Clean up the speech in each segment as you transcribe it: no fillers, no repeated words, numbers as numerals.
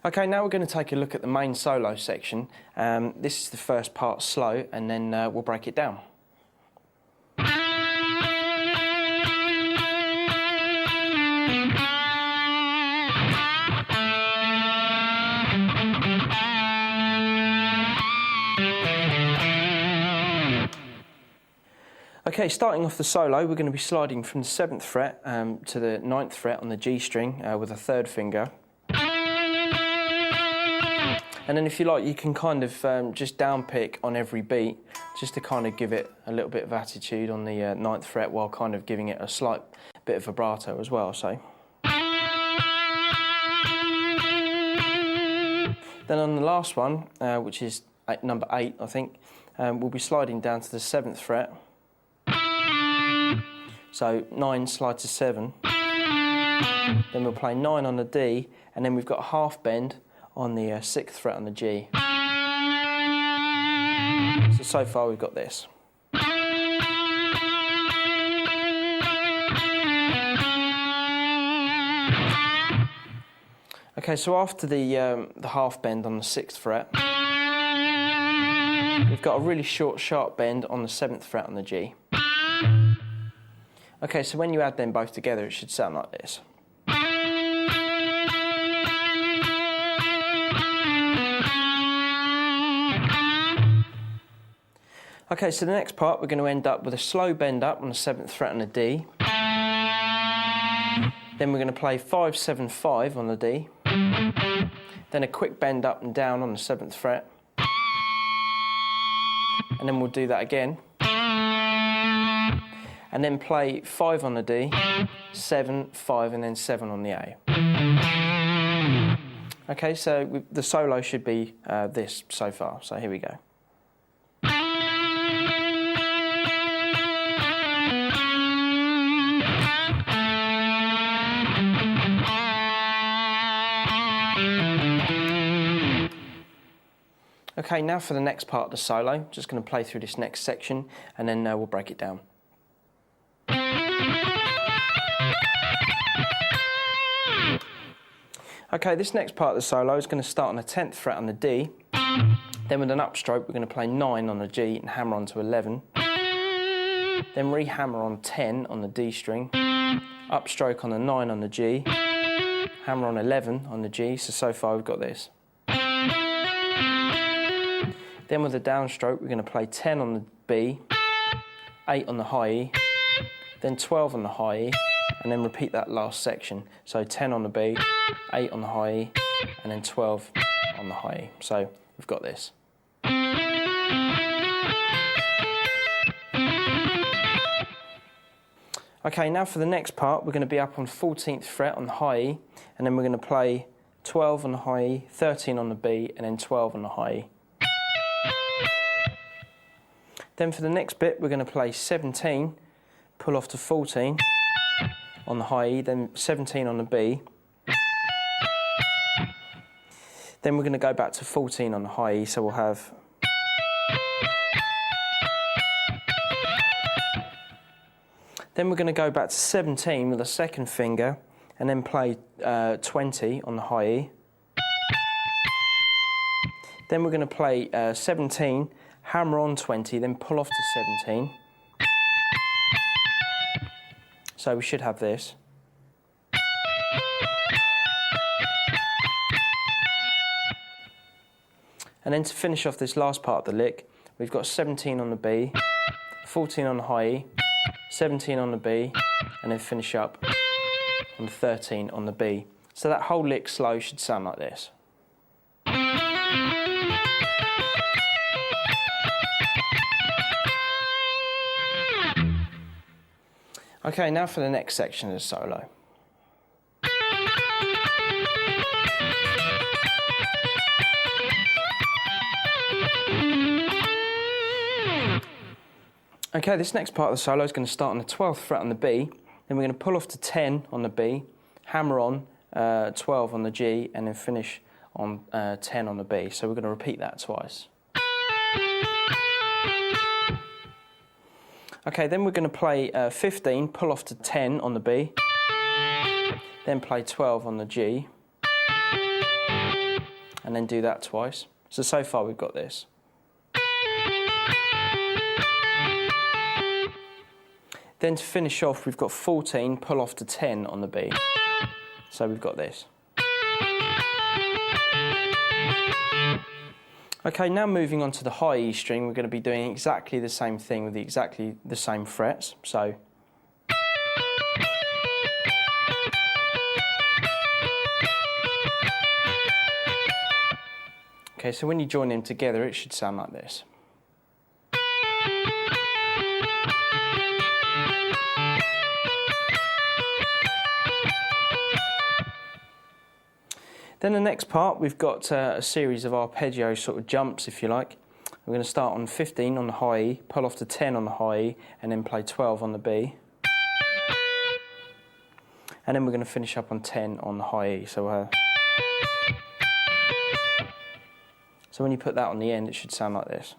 Okay, now we're going to take a look at the main solo section. This is the first part slow, and then we'll break it down. Okay, starting off the solo, we're going to be sliding from the 7th fret to the 9th fret on the G string with a 3rd finger. And then if you like, you can kind of just down pick on every beat, just to kind of give it a little bit of attitude on the 9th fret, while kind of giving it a slight bit of vibrato as well. So then on the last one, which is number 8, I think, we'll be sliding down to the 7th fret. So 9 slide to 7. Then we'll play 9 on the D, and then we've got a half bend on the 6th fret on the G. So far we've got this. Okay, so after the half bend on the 6th fret, we've got a really short, sharp bend on the 7th fret on the G. Okay, so when you add them both together, it should sound like this. Okay, so the next part, we're going to end up with a slow bend up on the 7th fret on the D. Then we're going to play 5, 7, 5 on the D. Then a quick bend up and down on the 7th fret. And then we'll do that again. And then play 5 on the D, 7, 5, and then 7 on the A. Okay, so the solo should be this so far, so here we go. Okay, now for the next part of the solo, just going to play through this next section, and then we'll break it down. Okay, this next part of the solo is going to start on the 10th fret on the D. Then with an upstroke, we're going to play 9 on the G and hammer on to 11. Then re-hammer on 10 on the D string. Upstroke on the 9 on the G. Hammer on 11 on the G, so far we've got this. Then with a downstroke, we're going to play 10 on the B, 8 on the high E, then 12 on the high E, and then repeat that last section. So 10 on the B, 8 on the high E, and then 12 on the high E. So we've got this. Okay, now for the next part, we're going to be up on 14th fret on the high E, and then we're going to play 12 on the high E, 13 on the B, and then 12 on the high E. Then for the next bit, we're going to play 17, pull off to 14 on the high E, then 17 on the B. Then we're going to go back to 14 on the high E, so we'll have... Then we're going to go back to 17 with a 2nd finger, and then play 20 on the high E. Then we're going to play 17, hammer on 20, then pull off to 17. So we should have this. And then to finish off this last part of the lick, we've got 17 on the B, 14 on the high E, 17 on the B, and then finish up on 13 on the B. So that whole lick slow should sound like this. Okay, now for the next section of the solo. Okay, this next part of the solo is going to start on the 12th fret on the B, then we're going to pull off to 10 on the B, hammer on 12 on the G, and then finish on 10 on the B. So we're going to repeat that twice. Okay, then we're going to play 15, pull off to 10 on the B, then play 12 on the G, and then do that twice. So far we've got this. Then to finish off, we've got 14, pull off to 10 on the B. So we've got this. Okay, now moving on to the high E string, we're going to be doing exactly the same thing with exactly the same frets. So okay, so when you join them together, it should sound like this. Then the next part, we've got a series of arpeggio sort of jumps, if you like. We're going to start on 15 on the high E, pull off to 10 on the high E, and then play 12 on the B. And then we're going to finish up on 10 on the high E. So when you put that on the end, it should sound like this.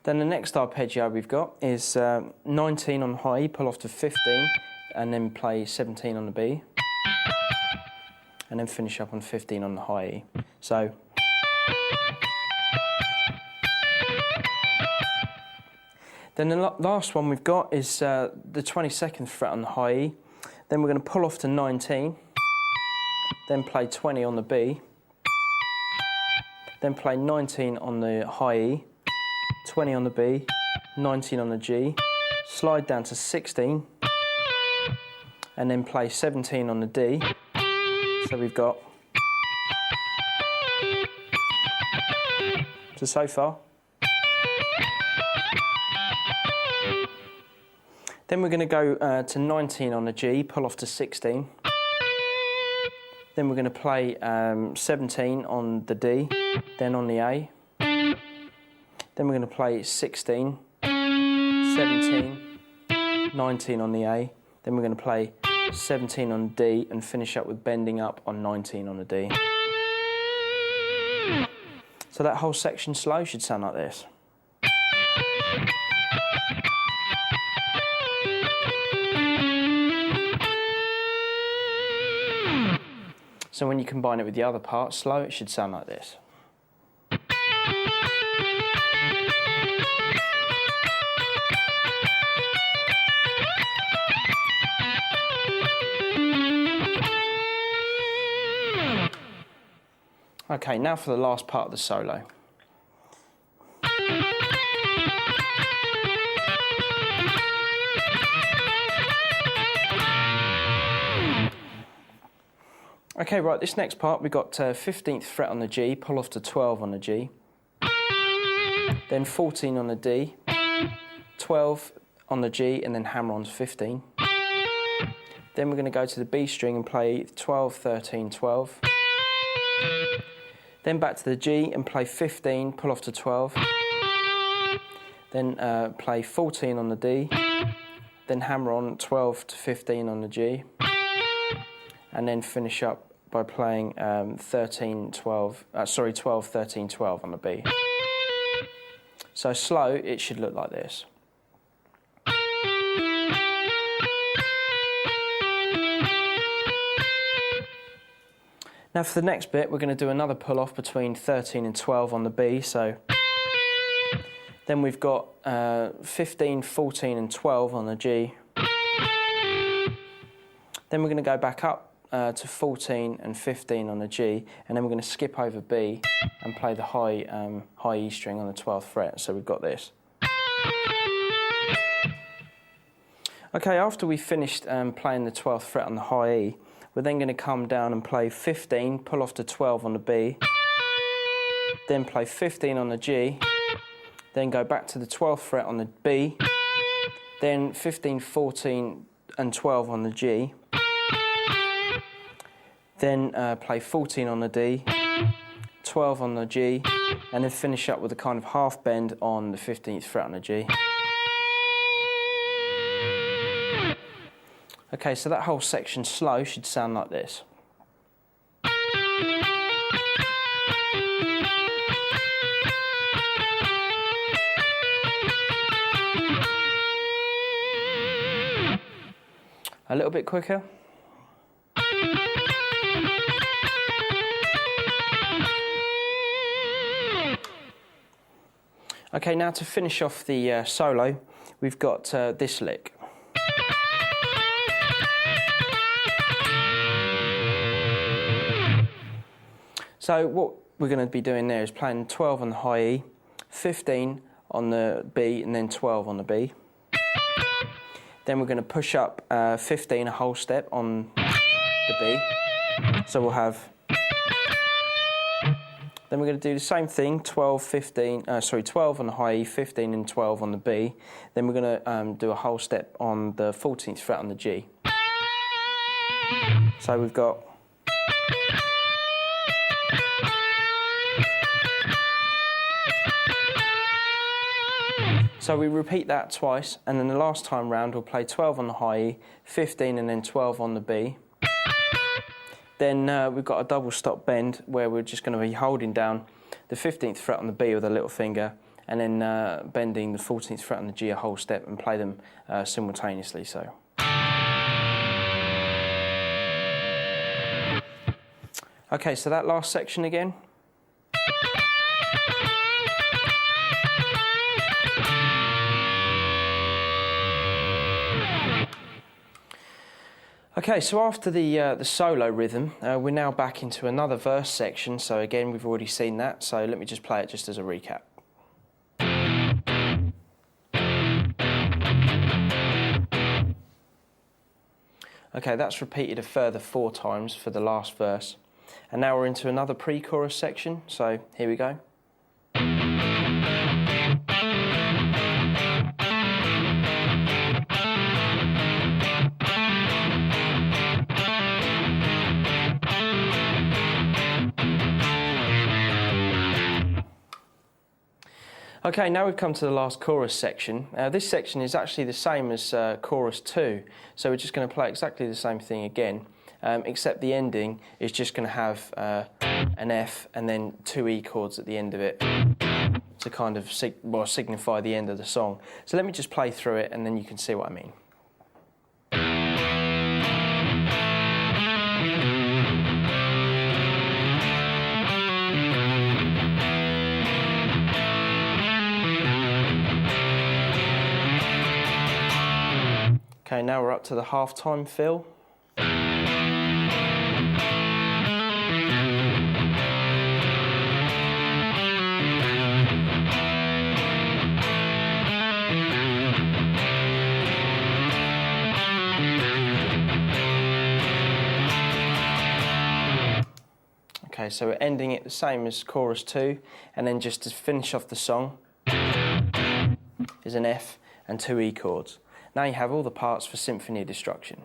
Then the next arpeggio we've got is 19 on the high E, pull off to 15, and then play 17 on the B, and then finish up on 15 on the high E. So then the last one we've got is the 22nd fret on the high E. Then we're going to pull off to 19, then play 20 on the B, then play 19 on the high E, 20 on the B, 19 on the G, slide down to 16, and then play 17 on the D. So we've got, so far. Then we're going to go to 19 on the G, pull off to 16. Then we're going to play 17 on the D, then on the A. Then we're going to play 16, 17, 19 on the A. Then we're going to play 17 on the D and finish up with bending up on 19 on the D. So that whole section slow should sound like this. So when you combine it with the other part slow, it should sound like this. Okay, now for the last part of the solo. Okay, right, this next part we've got 15th fret on the G, pull off to 12 on the G, then 14 on the D, 12 on the G, and then hammer on to 15. Then we're going to go to the B string and play 12, 13, 12. Then back to the G and play 15, pull off to 12. Then play 14 on the D. Then hammer on 12 to 15 on the G. And then finish up by playing 12, 13, 12 on the B. So slow, it should look like this. Now for the next bit, we're going to do another pull-off between 13 and 12 on the B. So then we've got 15, 14 and 12 on the G. Then we're going to go back up to 14 and 15 on the G, and then we're going to skip over B and play the high E string on the 12th fret. So we've got this. Okay, after we finished playing the 12th fret on the high E, we're then going to come down and play 15, pull off to 12 on the B, then play 15 on the G, then go back to the 12th fret on the B, then 15, 14 and 12 on the G, then play 14 on the D, 12 on the G, and then finish up with a kind of half bend on the 15th fret on the G. Okay, so that whole section slow should sound like this. A little bit quicker. Okay, now to finish off the solo, we've got this lick. So what we're going to be doing there is playing 12 on the high E, 15 on the B, and then 12 on the B. Then we're going to push up 15 a whole step on the B. So we'll have... Then we're going to do the same thing, 12 on the high E, 15 and 12 on the B. Then we're going to do a whole step on the 14th fret on the G. So we've got... So we repeat that twice, and then the last time round we'll play 12 on the high E, 15 and then 12 on the B. Then we've got a double stop bend where we're just going to be holding down the 15th fret on the B with a little finger, and then bending the 14th fret on the G a whole step, and play them simultaneously. So. Okay, so that last section again. Okay, so after the solo rhythm, we're now back into another verse section. So again, we've already seen that. So let me just play it just as a recap. Okay, that's repeated a further 4 times for the last verse. And now we're into another pre-chorus section. So here we go. Okay, now we've come to the last chorus section. This section is actually the same as chorus 2, so we're just going to play exactly the same thing again, except the ending is just going to have an F and then 2 E chords at the end of it to kind of signify the end of the song. So let me just play through it and then you can see what I mean. Okay, now we're up to the half-time fill. Okay, so we're ending it the same as chorus 2, and then just to finish off the song is an F and 2 E chords. Now you have all the parts for Symphony of Destruction.